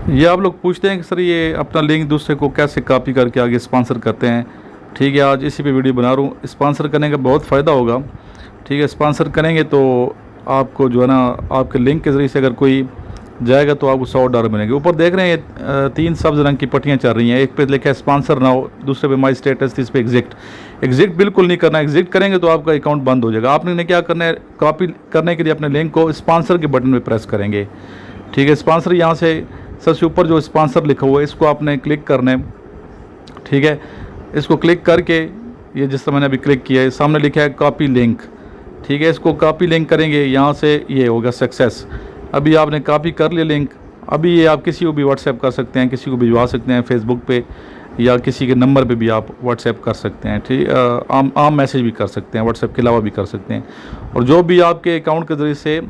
ये आप लोग पूछते हैं कि सर ये अपना लिंक दूसरे को कैसे कॉपी करके आगे स्पॉन्सर करते हैं। ठीक है, आज इसी पे वीडियो बना रहा हूँ। स्पॉन्सर करने का बहुत फ़ायदा होगा। ठीक है, स्पॉन्सर करेंगे तो आपको जो है ना, आपके लिंक के ज़रिए से अगर कोई जाएगा तो आपको $100 मिलेंगे। ऊपर देख रहे हैं 3 सब्ज़ रंग की पट्टियाँ चल रही हैं। एक पे लिखा है स्पॉन्सर नाउ, दूसरे पे माई स्टेटस, तीसरे पे एग्जिट बिल्कुल नहीं करना। एग्जिट करेंगे तो आपका अकाउंट बंद हो जाएगा। आपने क्या करना है, कॉपी करने के लिए अपने लिंक को स्पॉन्सर के बटन पे प्रेस करेंगे। ठीक है, स्पॉन्सर यहाँ से सबसे ऊपर जो स्पॉन्सर लिखा हुआ है इसको आपने क्लिक करना है। ठीक है, इसको क्लिक करके ये जिस तरह मैंने अभी क्लिक किया है, सामने लिखा है कॉपी लिंक। ठीक है, इसको कॉपी लिंक करेंगे, यहाँ से ये होगा सक्सेस। अभी आपने कॉपी कर लिया लिंक। अभी ये आप किसी को भी व्हाट्सएप कर सकते हैं, किसी को भिजवा सकते हैं फेसबुक पे, या किसी के नंबर पे भी आप व्हाट्सएप कर सकते हैं। ठीक, आम मैसेज भी कर सकते हैं, व्हाट्सएप के अलावा भी कर सकते हैं। और जो भी आपके अकाउंट के ज़रिए से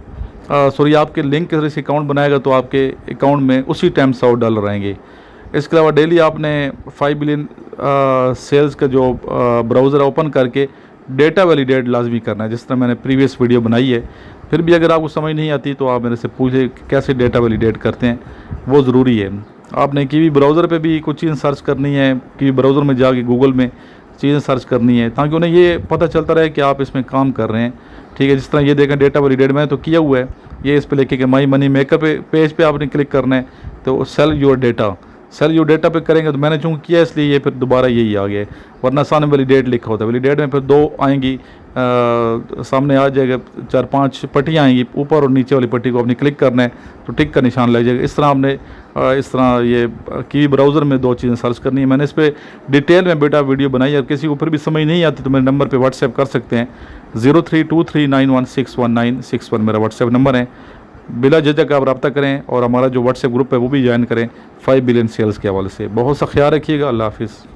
आपके लिंक के ज़रिए से अकाउंट बनाएगा तो आपके अकाउंट में उसी टाइम $100 आएंगे। इसके अलावा डेली आपने 5 बिलियन सेल्स का जो ब्राउज़र ओपन करके डेटा वैलिडेट लाजमी करना है, जिस तरह मैंने प्रीवियस वीडियो बनाई है। फिर भी अगर आपको समझ नहीं आती तो आप मेरे से पूछे कैसे डेटा वैलिडेट करते हैं, वो ज़रूरी है। आपने किसी ब्राउज़र पे भी कुछ चीज़ सर्च करनी है, किसी ब्राउज़र में जाके गूगल में चीज़ें सर्च करनी है, ताकि उन्हें ये पता चलता रहे कि आप इसमें काम कर रहे हैं। ठीक है, जिस तरह ये देखें डेटा वैलिडेट मैंने तो किया हुआ है। ये इस पर लिखे कि माई मनी मेकअप पेज पे आपने क्लिक करना है, तो सेल योर डेटा पे करेंगे। तो मैंने चूँकि किया इसलिए ये फिर दोबारा यही आ गया, वरना सामने वैलिडेट लिखा होता है। वैलिडेट में फिर 2 आएंगी, सामने आ जाएगा 4-5 पट्टियाँ आएंगी, ऊपर और नीचे वाली पट्टी को आपने क्लिक करना है तो टिक का निशान लग जाएगा। इस तरह आपने इस तरह ये की ब्राउज़र में 2 चीज़ें सर्च करनी है। मैंने इस पर डिटेल में बेटा वीडियो बनाई है। किसी को फिर भी समझ नहीं आती तो मेरे नंबर पे व्हाट्सएप कर सकते हैं। 032391619161 मेरा व्हाट्सएप नंबर है। बिला झिझक आप रब्ता करें और हमारा जो व्हाट्सएप ग्रुप है वो भी ज्वाइन करें 5 बिलियन सेल्स के हवाले से। बहुत सा ख्याल रखिएगा। अल्लाह हाफिज़।